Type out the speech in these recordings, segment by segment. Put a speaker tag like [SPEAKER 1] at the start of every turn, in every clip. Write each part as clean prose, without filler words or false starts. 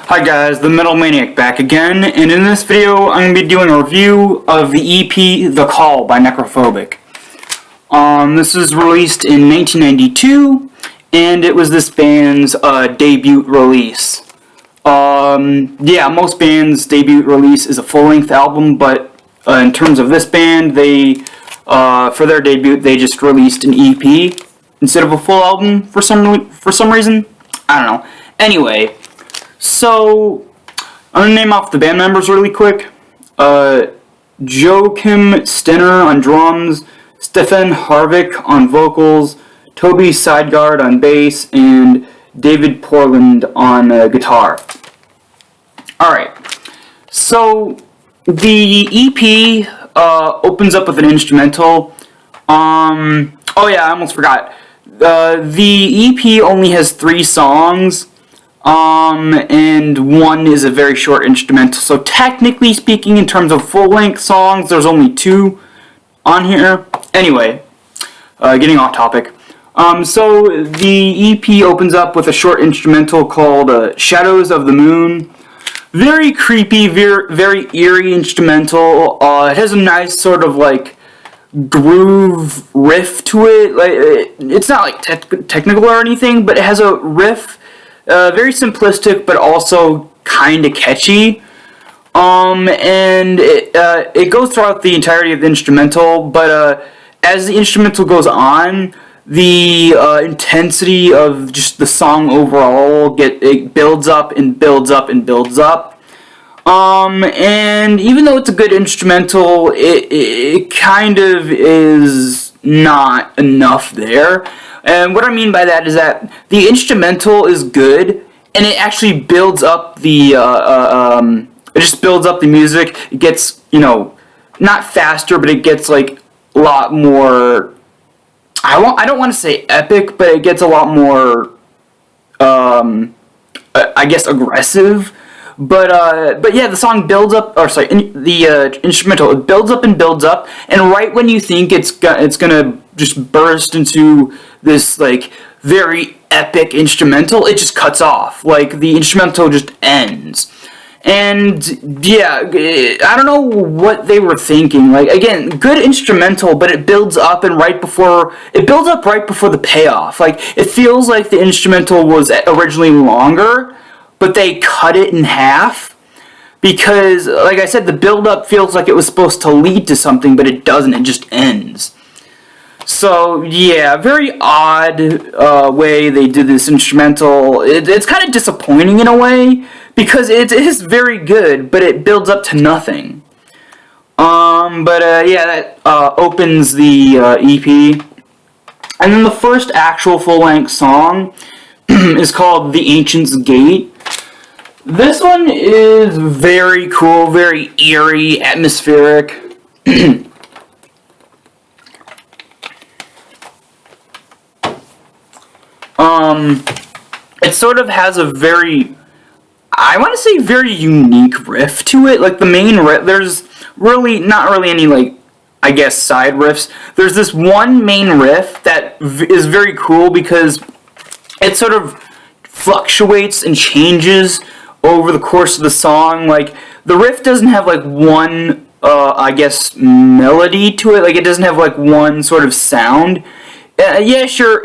[SPEAKER 1] Hi guys, the Metal Maniac back again, and in this video I'm going to be doing a review of the EP The Call by Necrophobic. This was released in 1992, and it was this band's debut release. Most bands' debut release is a full-length album, but in terms of this band, for their debut, they just released an EP instead of a full album for some reason. I don't know. Anyway, so I'm gonna name off the band members really quick. Joachim Stenner on drums, Stefan Harvick on vocals, Toby Sideguard on bass, and David Portland on guitar. Alright, so the EP opens up with an instrumental. I almost forgot. The EP only has 3 songs, and one is a very short instrumental. So technically speaking, in terms of full-length songs, there's only 2 on here. Anyway, getting off topic. So the EP opens up with a short instrumental called Shadows of the Moon. Very creepy, very eerie instrumental. It has a nice sort of like groove riff to it. It's not like technical or anything, but it has a riff. Very simplistic, but also kind of catchy. And it goes throughout the entirety of the instrumental, but as the instrumental goes on, the intensity of just the song overall it builds up and builds up and builds up. And even though it's a good instrumental, it kind of is not enough there. And what I mean by that is that the instrumental is good, and it actually builds up the, it just builds up the music. It gets, not faster, but it gets, like, a lot more, I don't want to say epic, but it gets a lot more, I guess, aggressive. But yeah, the song builds up, the instrumental, it builds up, and right when you think it's gonna just burst into this, like, very epic instrumental, it just cuts off. Like, the instrumental just ends. And, yeah, I don't know what they were thinking. Like, again, good instrumental, but it builds up right before the payoff. Like, it feels like the instrumental was originally longer, but they cut it in half, because, like I said, the build-up feels like it was supposed to lead to something, but it doesn't, it just ends. So, yeah, very odd way they did this instrumental. It's kind of disappointing in a way, because it is very good, but it builds up to nothing. That opens the EP. And then the first actual full-length song is called The Ancient's Gate. This one is very cool, very eerie, atmospheric. It sort of has a very, I want to say, very unique riff to it. Like, the main riff, there's really, not really any, like, I guess, side riffs. There's this one main riff that is very cool because it sort of fluctuates and changes over the course of the song. Like, the riff doesn't have, like, one, I guess, melody to it. Like, it doesn't have, like, one sort of sound. Yeah, sure,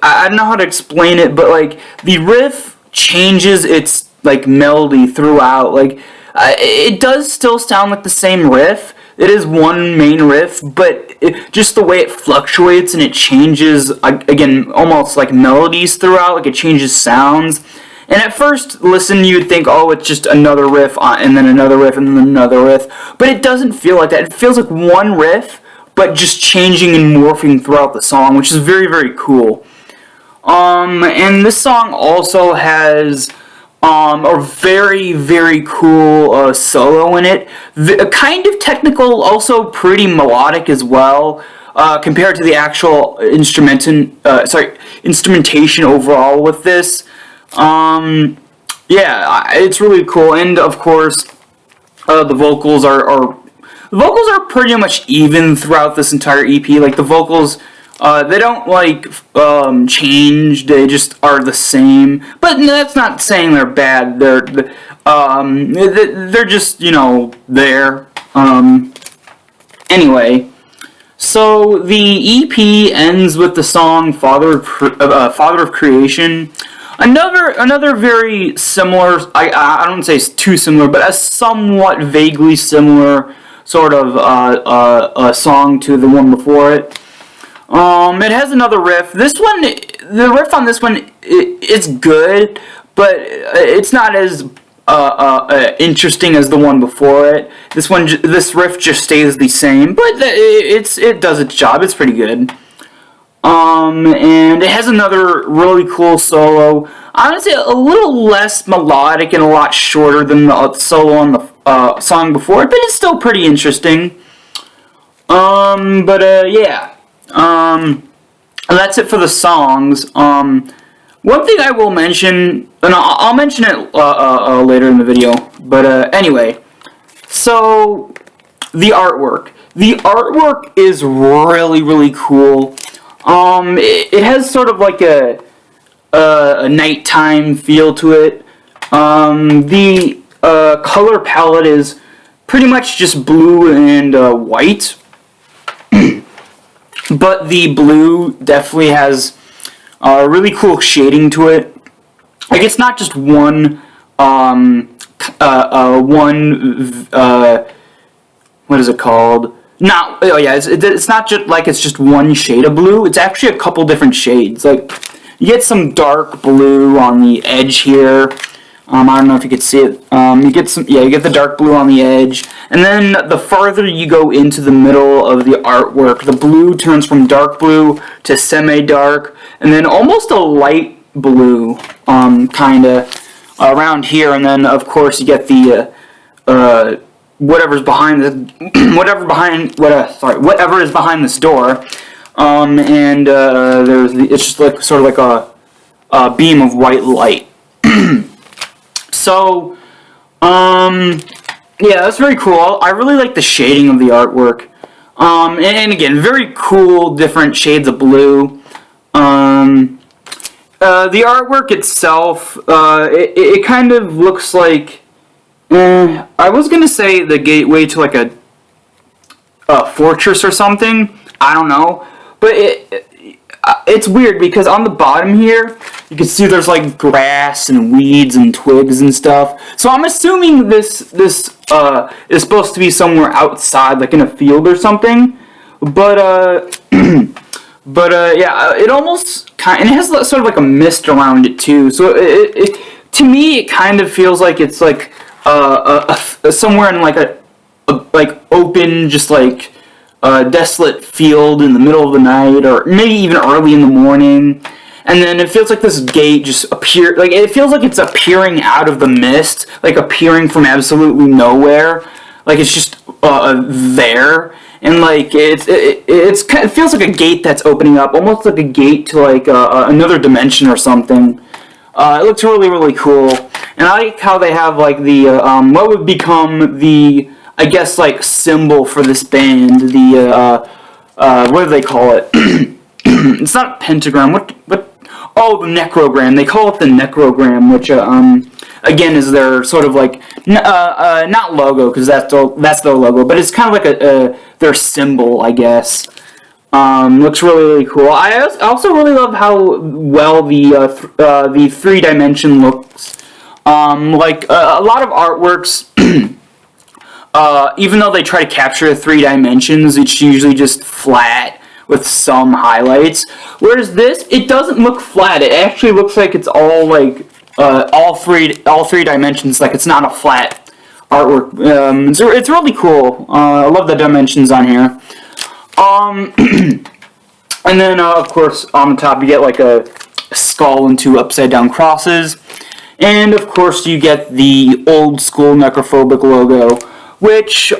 [SPEAKER 1] I don't know how to explain it, but, like, the riff changes its, like, melody throughout. Like, it does still sound like the same riff. It is one main riff, but just the way it fluctuates and it changes, again, almost like melodies throughout, like it changes sounds. And at first listen, you'd think, oh, it's just another riff, and then another riff, and then another riff. But it doesn't feel like that. It feels like one riff, but just changing and morphing throughout the song, which is very, very cool. And this song also has a very, very cool solo in it. Kind of technical, also pretty melodic as well, compared to the actual instrumentation overall with this. It's really cool, and of course, the vocals are pretty much even throughout this entire EP. Like, the vocals They don't like change. They just are the same. But that's not saying they're bad. They're just there. Anyway, so the EP ends with the song "Father of Creation." Another very similar. I don't say too similar, but a somewhat vaguely similar sort of a song to the one before it. It has another riff. The riff on this one, it's good, but it's not as interesting as the one before it. This riff just stays the same, but it does its job. It's pretty good. And it has another really cool solo. I would say a little less melodic and a lot shorter than the solo on the song before it, but it's still pretty interesting. Yeah. That's it for the songs. One thing I will mention, and I'll mention it later in the video, but anyway, so the artwork. The artwork is really, really cool. It has sort of like a nighttime feel to it. The color palette is pretty much just blue and white. But the blue definitely has really cool shading to it. Like, it's not just one what is it called? It's not just like it's just one shade of blue. It's actually a couple different shades. Like, you get some dark blue on the edge here. I don't know if you could see it. You get the dark blue on the edge, and then the farther you go into the middle of the artwork, the blue turns from dark blue to semi-dark, and then almost a light blue, kinda around here, and then of course you get the whatever is behind this door, and it's just like sort of like a beam of white light. So, yeah, that's very cool. I really like the shading of the artwork. And again, very cool, different shades of blue. The artwork itself, it kind of looks like, I was gonna say the gateway to like a fortress or something. I don't know, but it's weird because on the bottom here, you can see there's like grass and weeds and twigs and stuff. So I'm assuming this is supposed to be somewhere outside, like in a field or something. But yeah, it almost and it has sort of like a mist around it too. So it to me it kind of feels like it's like somewhere in like a like open, just like desolate field in the middle of the night, or maybe even early in the morning, and then it feels like this gate just it feels like it's appearing out of the mist, like appearing from absolutely nowhere, like it's just there, and like it feels like a gate that's opening up, almost like a gate to like another dimension or something. It looks really, really cool, and I like how they have like the what would become the, I guess, like symbol for this band, the what do they call it? It's not pentagram. What? Oh, the necrogram. They call it the necrogram, which again is their sort of like not logo, because that's their logo, but it's kind of like their symbol, I guess. Looks really, really cool. I also really love how well the 3-dimension looks. Like a lot of artworks. Even though they try to capture 3 dimensions, it's usually just flat with some highlights. Whereas this, it doesn't look flat. It actually looks like it's all like all three dimensions. Like it's not a flat artwork. It's really cool. I love the dimensions on here. And then of course on the top you get like a skull and 2 upside down crosses, and of course you get the old school Necrophobic logo, which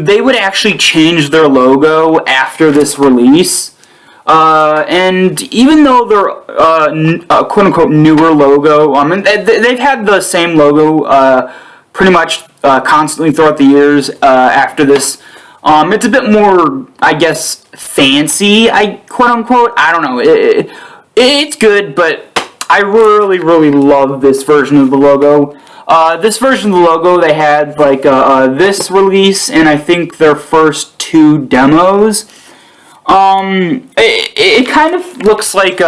[SPEAKER 1] they would actually change their logo after this release. And even though they're quote-unquote newer logo, and they've had the same logo pretty much constantly throughout the years after this It's a bit more, I guess, fancy, quote unquote. I don't know. It's good, but I really, really love this version of the logo. This version of the logo, they had like this release and I think their first 2 demos. It kind of looks like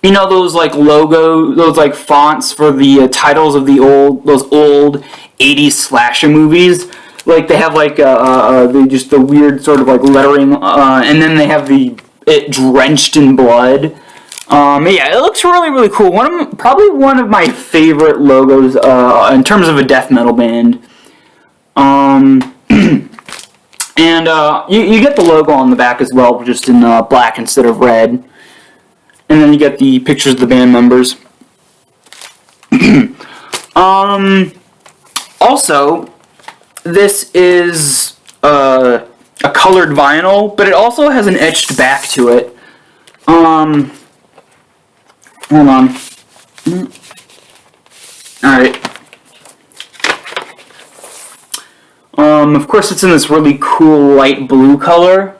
[SPEAKER 1] you know those like those like fonts for the titles of those old 80s slasher movies. Like they have like just the weird sort of like lettering, and then they have it drenched in blood. Yeah, it looks really, really cool. Probably one of my favorite logos in terms of a death metal band. And you get the logo on the back as well, just in black instead of red. And then you get the pictures of the band members. Also, this is a colored vinyl, but it also has an etched back to it. Hold on. Alright. Of course it's in this really cool light blue color.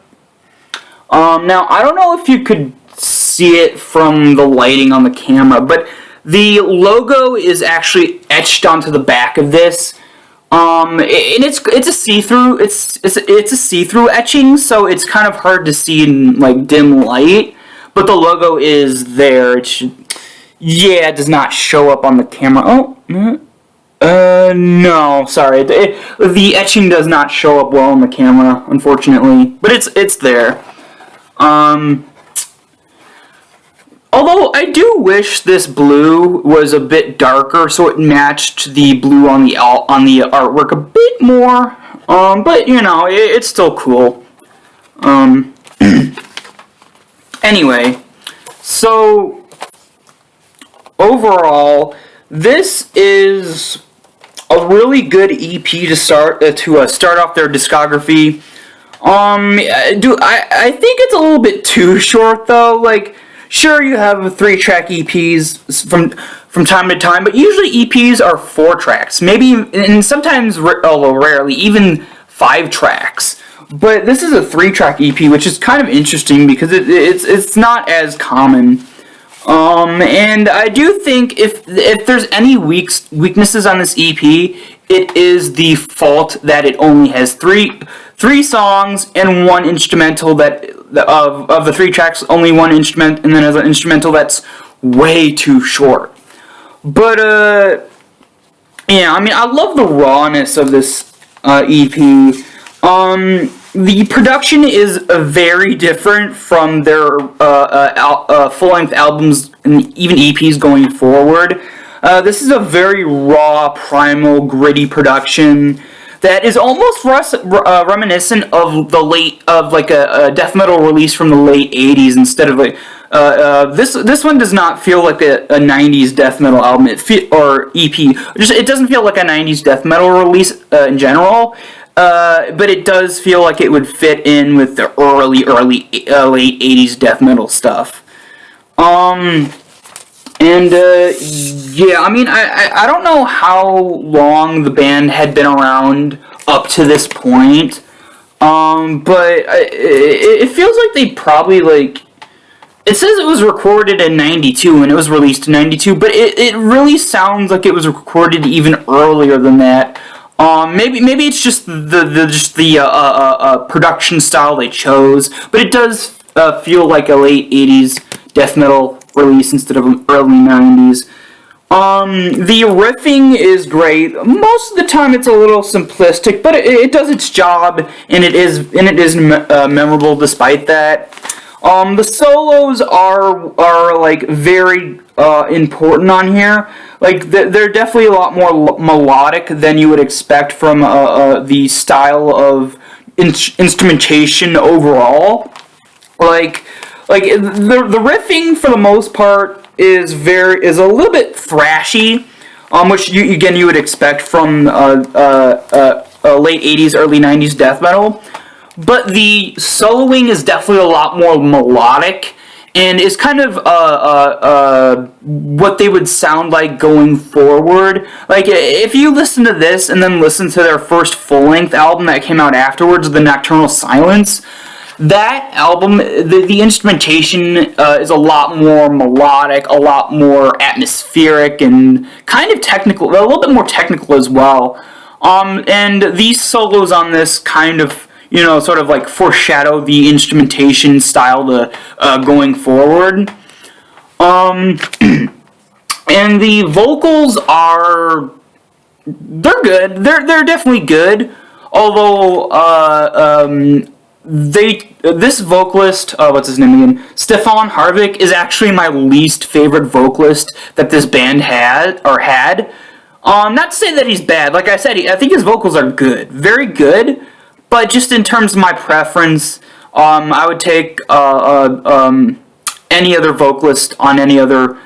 [SPEAKER 1] Now, I don't know if you could see it from the lighting on the camera, but the logo is actually etched onto the back of this. And it's a see-through, it's a see-through etching, so it's kind of hard to see in, like, dim light. But the logo is there. It does not show up on the camera. No, sorry. The etching does not show up well on the camera, unfortunately. But it's there. Although I do wish this blue was a bit darker, so it matched the blue on the artwork a bit more. But you know, it's still cool. Anyway, so overall, this is a really good EP to start off their discography. I think it's a little bit too short though. Like, sure, you have 3-track EPs from time to time, but usually EPs are 4 tracks, maybe, and sometimes, although rarely, even 5 tracks. But this is a 3-track EP, which is kind of interesting because it's not as common. And I do think if there's any weaknesses on this EP, it is the fault that it only has three songs and 1 instrumental of the 3 tracks, only 1 instrument, and then as an instrumental that's way too short. But yeah, I mean, I love the rawness of this EP. The production is very different from their full-length albums and even EPs going forward. This is a very raw, primal, gritty production that is almost reminiscent of like a death metal release from the late 80s instead of like this one does not feel like a 90s death metal album or EP. It doesn't feel like a 90s death metal release in general. But it does feel like it would fit in with the early late 80s death metal stuff. Yeah, I mean, I don't know how long the band had been around up to this point, but it feels like they probably, like, it says it was recorded in 92 and it was released in 92, but it really sounds like it was recorded even earlier than that. Maybe it's just the production style they chose, but it does feel like a late 80s death metal release instead of an early 90s. The riffing is great. Most of the time it's a little simplistic, but it does its job, and it is memorable despite that. The solos are like very important on here. Like they're definitely a lot more melodic than you would expect from the style of instrumentation overall. Like the riffing for the most part is a little bit thrashy, which you would expect from late 80s, early 90s death metal. But the soloing is definitely a lot more melodic, and is kind of what they would sound like going forward. Like, if you listen to this and then listen to their first full-length album that came out afterwards, The Nocturnal Silence, that album, the instrumentation is a lot more melodic, a lot more atmospheric, and kind of technical, a little bit more technical as well. And these solos on this kind of, sort of like foreshadow the instrumentation style to going forward. And the vocals they're good. They're definitely good. Although this vocalist, what's his name again? Stefan Harvick is actually my least favorite vocalist that this band had. Not to say that he's bad. Like I said, I think his vocals are good, very good. But just in terms of my preference, I would take any other vocalist on any other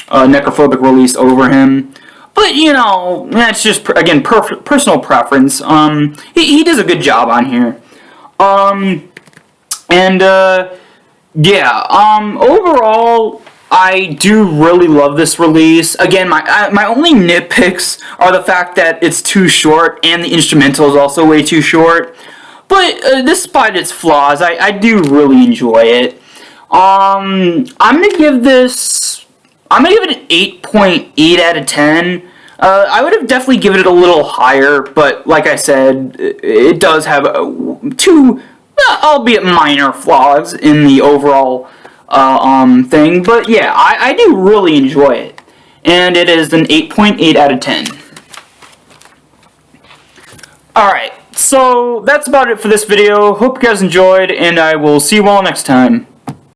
[SPEAKER 1] Necrophobic release over him. But, that's just, again, personal preference. He does a good job on here. Overall, I do really love this release. Again, my only nitpicks are the fact that it's too short, and the instrumental is also way too short. But despite its flaws, I do really enjoy it. I'm gonna give it an 8.8 out of 10. I would have definitely given it a little higher, but like I said, it does have two, albeit minor, flaws in the overall thing. But yeah, I do really enjoy it, and it is an 8.8 out of 10. Alright, so that's about it for this video. Hope you guys enjoyed, and I will see you all next time.